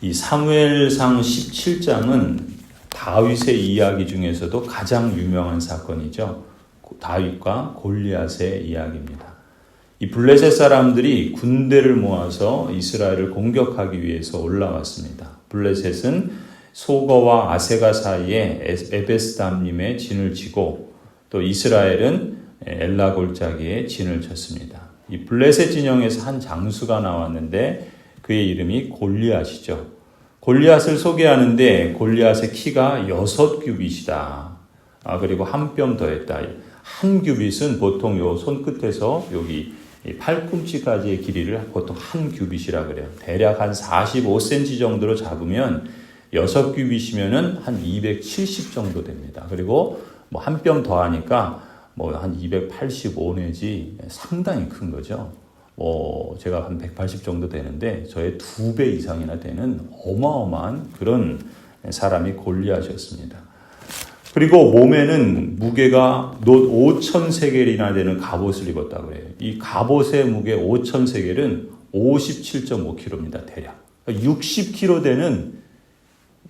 이 사무엘상 17장은 다윗의 이야기 중에서도 가장 유명한 사건이죠. 다윗과 골리앗의 이야기입니다. 이 블레셋 사람들이 군대를 모아서 이스라엘을 공격하기 위해서 올라왔습니다. 블레셋은 소거와 아세가 사이에 에베스담림에 진을 치고 또 이스라엘은 엘라 골짜기에 진을 쳤습니다. 이 블레셋 진영에서 한 장수가 나왔는데 그의 이름이 골리앗이죠. 골리앗을 소개하는데 골리앗의 키가 6규빗이다. 그리고 한 뼘 더했다. 한 규빗은 보통 요 손끝에서 여기 팔꿈치까지의 길이를 보통 한 규빗이라 그래요. 대략 한 45cm 정도로 잡으면 6규빗이면은 한 270 정도 됩니다. 그리고 뭐 한 뼘 더하니까 뭐 한 285 내지 상당히 큰 거죠. 제가 한 180 정도 되는데 저의 2배 이상이나 되는 어마어마한 그런 사람이 골리앗이었습니다. 그리고 몸에는 무게가 놋 5,000세겔이나 되는 갑옷을 입었다고 해요. 이 갑옷의 무게 5,000세겔은 57.5kg입니다. 대략 60kg 되는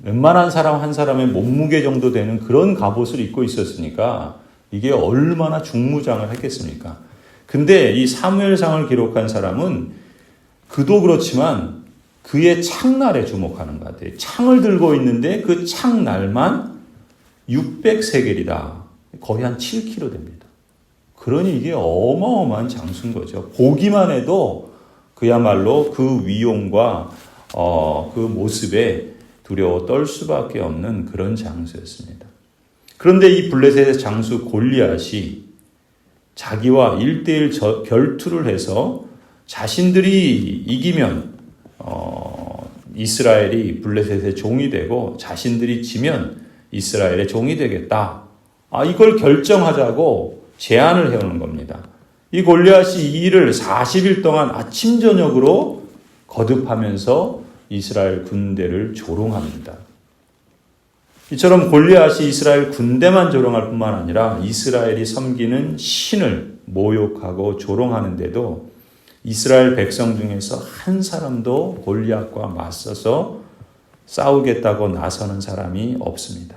웬만한 사람 한 사람의 몸무게 정도 되는 그런 갑옷을 입고 있었으니까 이게 얼마나 중무장을 했겠습니까? 근데 이 사무엘상을 기록한 사람은 그도 그렇지만 그의 창날에 주목하는 것 같아요. 창을 들고 있는데 그 창날만 600세겔이다. 거의 한 7kg 됩니다. 그러니 이게 어마어마한 장수인 거죠. 보기만 해도 그야말로 그 위용과 그 모습에 두려워 떨 수밖에 없는 그런 장수였습니다. 그런데 이 블레셋의 장수 골리앗이 자기와 1대1 결투를 해서 자신들이 이기면 이스라엘이 블레셋의 종이 되고 자신들이 지면 이스라엘의 종이 되겠다. 이걸 결정하자고 제안을 해오는 겁니다. 이 골리앗이 이 일을 40일 동안 아침 저녁으로 거듭하면서 이스라엘 군대를 조롱합니다. 이처럼 골리앗이 이스라엘 군대만 조롱할 뿐만 아니라 이스라엘이 섬기는 신을 모욕하고 조롱하는데도 이스라엘 백성 중에서 한 사람도 골리앗과 맞서서 싸우겠다고 나서는 사람이 없습니다.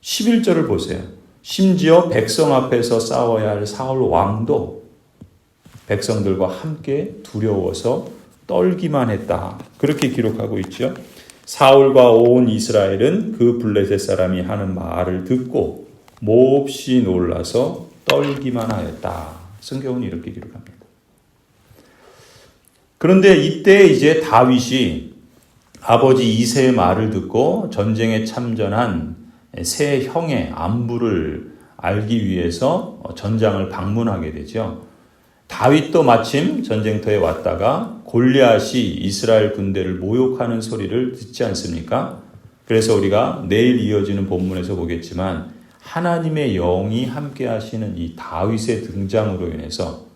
11절을 보세요. 심지어 백성 앞에서 싸워야 할 사울 왕도 백성들과 함께 두려워서 떨기만 했다. 그렇게 기록하고 있죠. 사울과 온 이스라엘은 그 블레셋 사람이 하는 말을 듣고 몹시 놀라서 떨기만 하였다. 성경은 이렇게 기록합니다. 그런데 이때 이제 다윗이 아버지 이새의 말을 듣고 전쟁에 참전한 세 형의 안부를 알기 위해서 전장을 방문하게 되죠. 다윗도 마침 전쟁터에 왔다가 골리앗이 이스라엘 군대를 모욕하는 소리를 듣지 않습니까? 그래서 우리가 내일 이어지는 본문에서 보겠지만 하나님의 영이 함께 하시는 이 다윗의 등장으로 인해서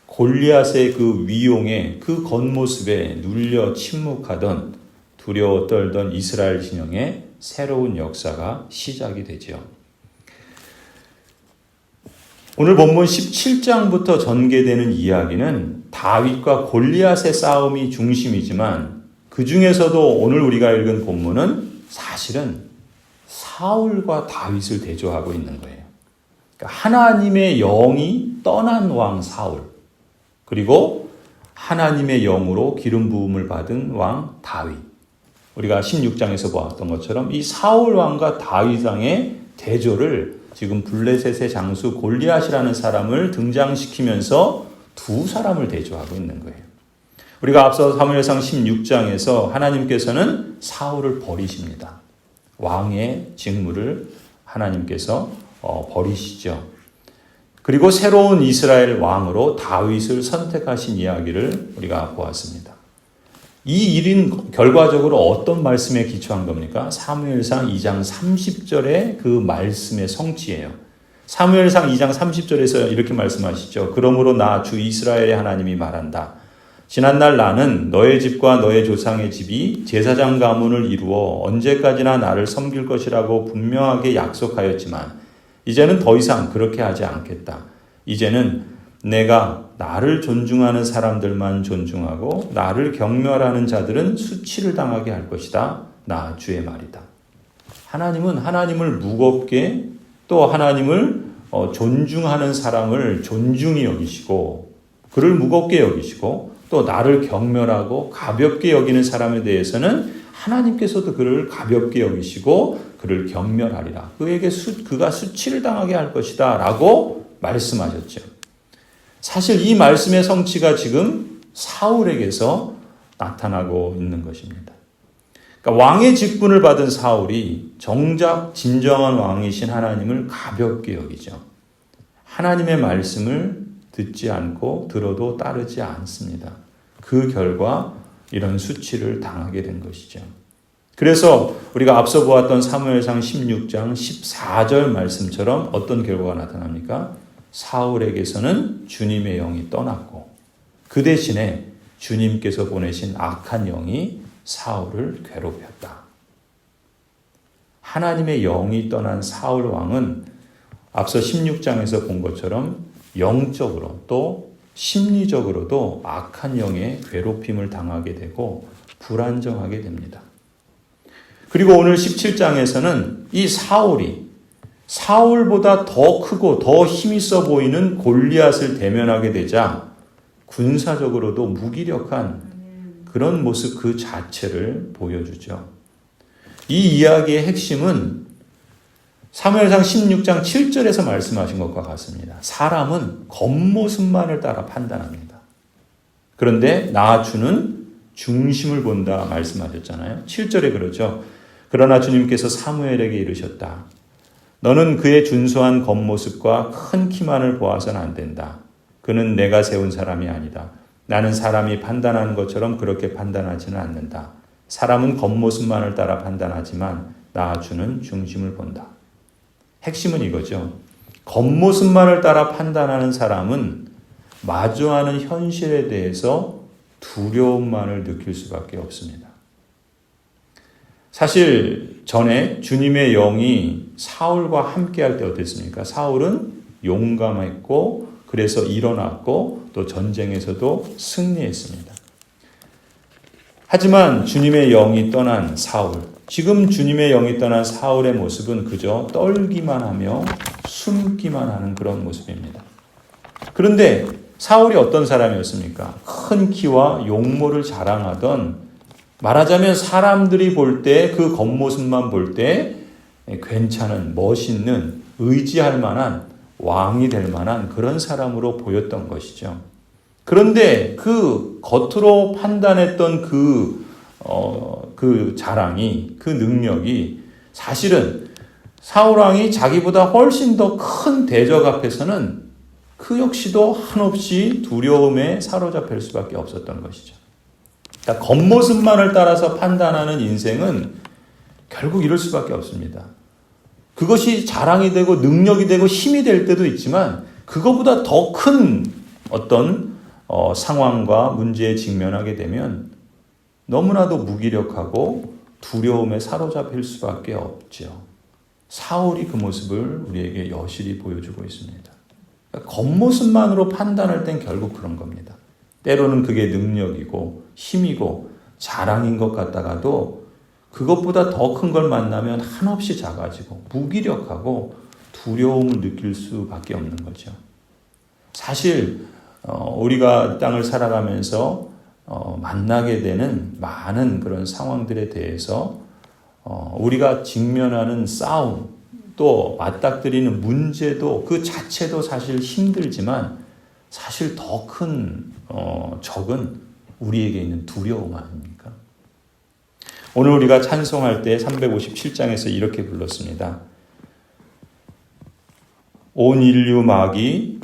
골리앗의 그 위용에 그 겉모습에 눌려 침묵하던 두려워 떨던 이스라엘 진영의 새로운 역사가 시작이 되죠. 오늘 본문 17장부터 전개되는 이야기는 다윗과 골리앗의 싸움이 중심이지만 그 중에서도 오늘 우리가 읽은 본문은 사실은 사울과 다윗을 대조하고 있는 거예요. 그러니까 하나님의 영이 떠난 왕 사울, 그리고 하나님의 영으로 기름 부음을 받은 왕 다윗. 우리가 16장에서 보았던 것처럼 이 사울 왕과 다윗 왕의 대조를 지금 블레셋의 장수 골리앗이라는 사람을 등장시키면서 두 사람을 대조하고 있는 거예요. 우리가 앞서 사무엘상 16장에서 하나님께서는 사울을 버리십니다. 왕의 직무를 하나님께서 버리시죠. 그리고 새로운 이스라엘 왕으로 다윗을 선택하신 이야기를 우리가 보았습니다. 이 일은 결과적으로 어떤 말씀에 기초한 겁니까? 사무엘상 2장 30절의 그 말씀의 성취예요. 사무엘상 2장 30절에서 이렇게 말씀하시죠. 그러므로 나 주 이스라엘의 하나님이 말한다. 지난날 나는 너의 집과 너의 조상의 집이 제사장 가문을 이루어 언제까지나 나를 섬길 것이라고 분명하게 약속하였지만 이제는 더 이상 그렇게 하지 않겠다. 이제는 내가 나를 존중하는 사람들만 존중하고 나를 경멸하는 자들은 수치를 당하게 할 것이다. 나 주의 말이다. 하나님은 하나님을 무겁게 또 하나님을 존중하는 사람을 존중히 여기시고 그를 무겁게 여기시고 또 나를 경멸하고 가볍게 여기는 사람에 대해서는 하나님께서도 그를 가볍게 여기시고 그를 경멸하리라. 그가 수치를 당하게 할 것이다 라고 말씀하셨죠. 사실 이 말씀의 성취가 지금 사울에게서 나타나고 있는 것입니다. 그러니까 왕의 직분을 받은 사울이 정작 진정한 왕이신 하나님을 가볍게 여기죠. 하나님의 말씀을 듣지 않고 들어도 따르지 않습니다. 그 결과 이런 수치를 당하게 된 것이죠. 그래서 우리가 앞서 보았던 사무엘상 16장 14절 말씀처럼 어떤 결과가 나타납니까? 사울에게서는 주님의 영이 떠났고 그 대신에 주님께서 보내신 악한 영이 사울을 괴롭혔다. 하나님의 영이 떠난 사울 왕은 앞서 16장에서 본 것처럼 영적으로 또 심리적으로도 악한 영의 괴롭힘을 당하게 되고 불안정하게 됩니다. 그리고 오늘 17장에서는 이 사울이 사울보다 더 크고 더 힘있어 보이는 골리앗을 대면하게 되자 군사적으로도 무기력한 그런 모습 그 자체를 보여주죠. 이 이야기의 핵심은 사무엘상 16장 7절에서 말씀하신 것과 같습니다. 사람은 겉모습만을 따라 판단합니다. 그런데 나 주는 중심을 본다 말씀하셨잖아요. 7절에 그러죠. 그러나 주님께서 사무엘에게 이르셨다. 너는 그의 준수한 겉모습과 큰 키만을 보아서는 안 된다. 그는 내가 세운 사람이 아니다. 나는 사람이 판단하는 것처럼 그렇게 판단하지는 않는다. 사람은 겉모습만을 따라 판단하지만 나 주는 중심을 본다. 핵심은 이거죠. 겉모습만을 따라 판단하는 사람은 마주하는 현실에 대해서 두려움만을 느낄 수밖에 없습니다. 사실 전에 주님의 영이 사울과 함께 할 때 어땠습니까? 사울은 용감했고 그래서 일어났고 또 전쟁에서도 승리했습니다. 하지만 주님의 영이 떠난 사울, 지금 주님의 영이 떠난 사울의 모습은 그저 떨기만 하며 숨기만 하는 그런 모습입니다. 그런데 사울이 어떤 사람이었습니까? 큰 키와 용모를 자랑하던, 말하자면 사람들이 볼 때 그 겉모습만 볼 때 괜찮은, 멋있는, 의지할 만한, 왕이 될 만한 그런 사람으로 보였던 것이죠. 그런데 그 겉으로 판단했던 그 자랑이, 그 능력이 사실은 사울왕이 자기보다 훨씬 더 큰 대적 앞에서는 그 역시도 한없이 두려움에 사로잡힐 수밖에 없었던 것이죠. 그러니까 겉모습만을 따라서 판단하는 인생은 결국 이럴 수밖에 없습니다. 그것이 자랑이 되고 능력이 되고 힘이 될 때도 있지만 그거보다 더 큰 어떤 상황과 문제에 직면하게 되면 너무나도 무기력하고 두려움에 사로잡힐 수밖에 없죠. 사울이 그 모습을 우리에게 여실히 보여주고 있습니다. 그러니까 겉모습만으로 판단할 땐 결국 그런 겁니다. 때로는 그게 능력이고 힘이고 자랑인 것 같다가도 그것보다 더 큰 걸 만나면 한없이 작아지고 무기력하고 두려움을 느낄 수밖에 없는 거죠. 사실 우리가 땅을 살아가면서 만나게 되는 많은 그런 상황들에 대해서 우리가 직면하는 싸움, 또 맞닥뜨리는 문제도 그 자체도 사실 힘들지만 사실 더 큰 적은 우리에게 있는 두려움 아닙니까? 오늘 우리가 찬송할 때 357장에서 이렇게 불렀습니다. 온 인류 막이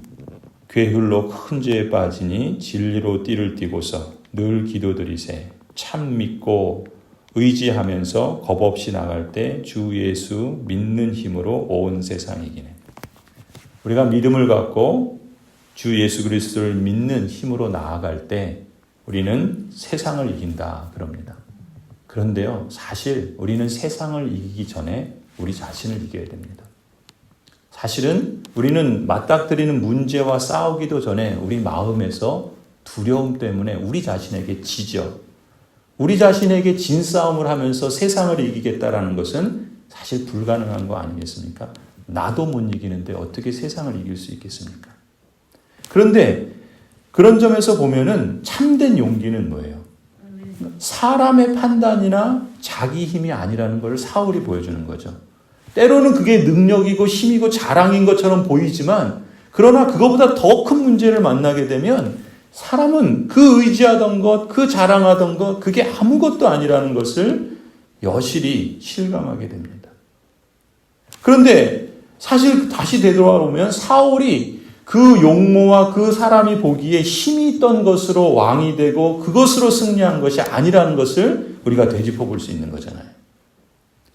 괴흘로 큰 죄에 빠지니 진리로 띠를 띠고서 늘 기도드리세. 참 믿고 의지하면서 겁없이 나갈 때 주 예수 믿는 힘으로 온 세상 이기네. 우리가 믿음을 갖고 주 예수 그리스도를 믿는 힘으로 나아갈 때 우리는 세상을 이긴다 그럽니다. 그런데요, 사실 우리는 세상을 이기기 전에 우리 자신을 이겨야 됩니다. 사실은 우리는 맞닥뜨리는 문제와 싸우기도 전에 우리 마음에서 두려움 때문에 우리 자신에게 지죠. 우리 자신에게 진 싸움을 하면서 세상을 이기겠다라는 것은 사실 불가능한 거 아니겠습니까? 나도 못 이기는데 어떻게 세상을 이길 수 있겠습니까? 그런데 그런 점에서 보면은 참된 용기는 뭐예요? 사람의 판단이나 자기 힘이 아니라는 걸 사울이 보여주는 거죠. 때로는 그게 능력이고 힘이고 자랑인 것처럼 보이지만 그러나 그거보다 더 큰 문제를 만나게 되면 사람은 그 의지하던 것, 그 자랑하던 것, 그게 아무것도 아니라는 것을 여실히 실감하게 됩니다. 그런데 사실 다시 되돌아보면 사울이 그 용모와 그 사람이 보기에 힘이 있던 것으로 왕이 되고 그것으로 승리한 것이 아니라는 것을 우리가 되짚어 볼 수 있는 거잖아요.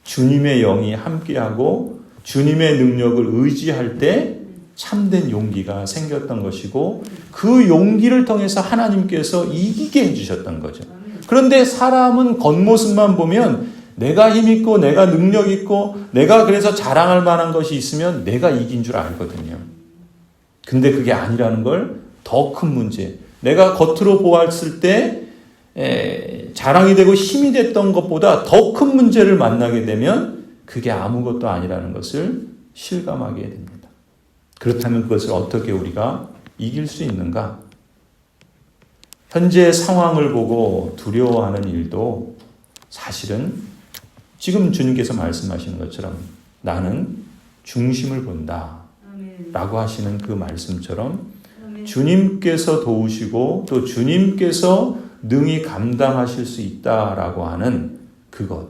주님의 영이 함께하고 주님의 능력을 의지할 때 참된 용기가 생겼던 것이고 그 용기를 통해서 하나님께서 이기게 해주셨던 거죠. 그런데 사람은 겉모습만 보면 내가 힘있고 내가 능력 있고 내가 그래서 자랑할 만한 것이 있으면 내가 이긴 줄 알거든요. 근데 그게 아니라는 걸 더 큰 문제, 내가 겉으로 보았을 때 자랑이 되고 힘이 됐던 것보다 더 큰 문제를 만나게 되면 그게 아무것도 아니라는 것을 실감하게 됩니다. 그렇다면 그것을 어떻게 우리가 이길 수 있는가? 현재 상황을 보고 두려워하는 일도 사실은 지금 주님께서 말씀하시는 것처럼 나는 중심을 본다 라고 하시는 그 말씀처럼 주님께서 도우시고 또 주님께서 능히 감당하실 수 있다라고 하는 그것.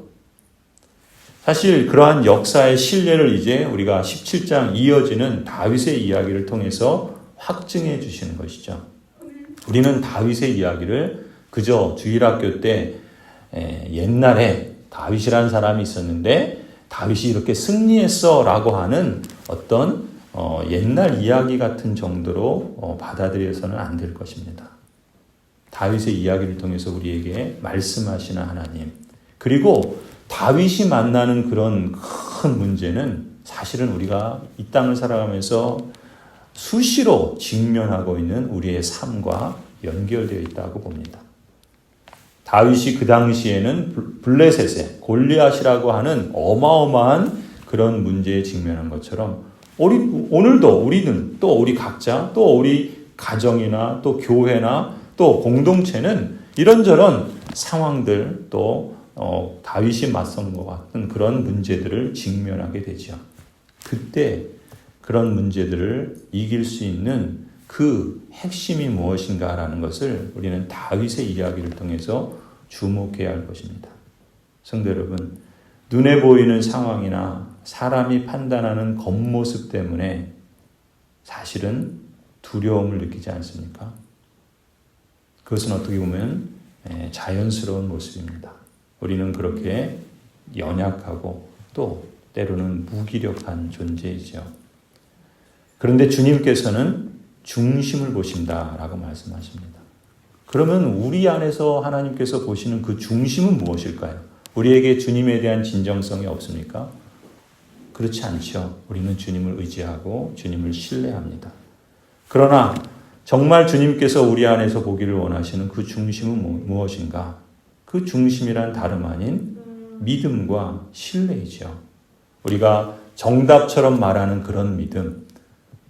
사실 그러한 역사의 신뢰를 이제 우리가 17장 이어지는 다윗의 이야기를 통해서 확증해 주시는 것이죠. 우리는 다윗의 이야기를 그저 주일학교 때 옛날에 다윗이라는 사람이 있었는데 다윗이 이렇게 승리했어 라고 하는 어떤 옛날 이야기 같은 정도로 받아들여서는 안 될 것입니다. 다윗의 이야기를 통해서 우리에게 말씀하시는 하나님, 그리고 다윗이 만나는 그런 큰 문제는 사실은 우리가 이 땅을 살아가면서 수시로 직면하고 있는 우리의 삶과 연결되어 있다고 봅니다. 다윗이 그 당시에는 블레셋의 골리앗이라고 하는 어마어마한 그런 문제에 직면한 것처럼 오늘도 우리는 또 우리 각자 또 우리 가정이나 또 교회나 또 공동체는 이런저런 상황들 또 다윗이 맞선 것 같은 그런 문제들을 직면하게 되죠. 그때 그런 문제들을 이길 수 있는 그 핵심이 무엇인가라는 것을 우리는 다윗의 이야기를 통해서 주목해야 할 것입니다. 성도 여러분, 눈에 보이는 상황이나 사람이 판단하는 겉모습 때문에 사실은 두려움을 느끼지 않습니까? 그것은 어떻게 보면 자연스러운 모습입니다. 우리는 그렇게 연약하고 또 때로는 무기력한 존재이죠. 그런데 주님께서는 중심을 보신다라고 말씀하십니다. 그러면 우리 안에서 하나님께서 보시는 그 중심은 무엇일까요? 우리에게 주님에 대한 진정성이 없습니까? 그렇지 않죠. 우리는 주님을 의지하고 주님을 신뢰합니다. 그러나 정말 주님께서 우리 안에서 보기를 원하시는 그 중심은 무엇인가? 그 중심이란 다름 아닌 믿음과 신뢰이죠. 우리가 정답처럼 말하는 그런 믿음,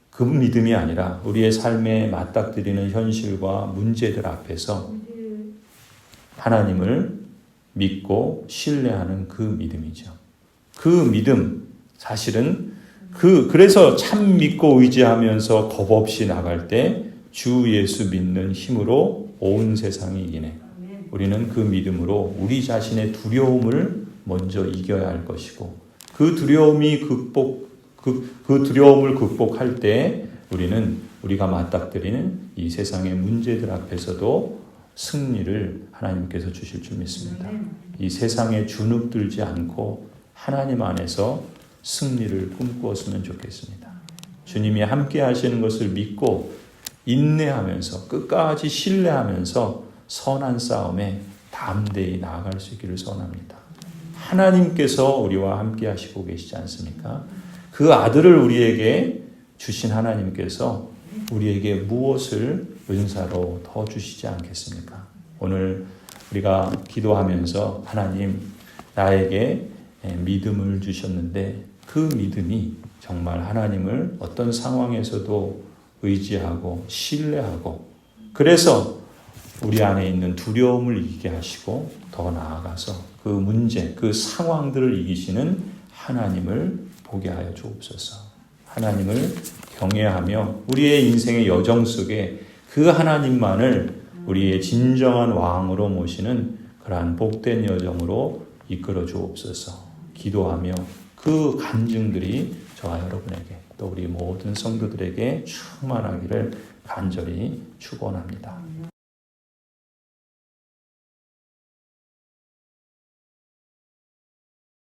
그 믿음이 아니라 우리의 삶에 맞닥뜨리는 현실과 문제들 앞에서 하나님을 믿고 신뢰하는 그 믿음이죠. 그 믿음, 사실은 그래서 참 믿고 의지하면서 겁 없이 나갈 때 주 예수 믿는 힘으로 온 세상이 이기네. 우리는 그 믿음으로 우리 자신의 두려움을 먼저 이겨야 할 것이고 그 두려움을 극복할 때 우리는 우리가 맞닥뜨리는 이 세상의 문제들 앞에서도 승리를 하나님께서 주실 줄 믿습니다. 이 세상에 주눅들지 않고 하나님 안에서 승리를 꿈꾸었으면 좋겠습니다. 주님이 함께 하시는 것을 믿고 인내하면서 끝까지 신뢰하면서 선한 싸움에 담대히 나아갈 수 있기를 소원합니다. 하나님께서 우리와 함께 하시고 계시지 않습니까? 그 아들을 우리에게 주신 하나님께서 우리에게 무엇을 은사로 더 주시지 않겠습니까? 오늘 우리가 기도하면서 하나님 나에게 믿음을 주셨는데 그 믿음이 정말 하나님을 어떤 상황에서도 의지하고 신뢰하고 그래서 우리 안에 있는 두려움을 이기게 하시고 더 나아가서 그 문제, 그 상황들을 이기시는 하나님을 보게 하여 주옵소서. 하나님을 경외하며 우리의 인생의 여정 속에 그 하나님만을 우리의 진정한 왕으로 모시는 그러한 복된 여정으로 이끌어 주옵소서. 기도하며 그 간증들이 저와 여러분에게 또 우리 모든 성도들에게 충만하기를 간절히 축원합니다.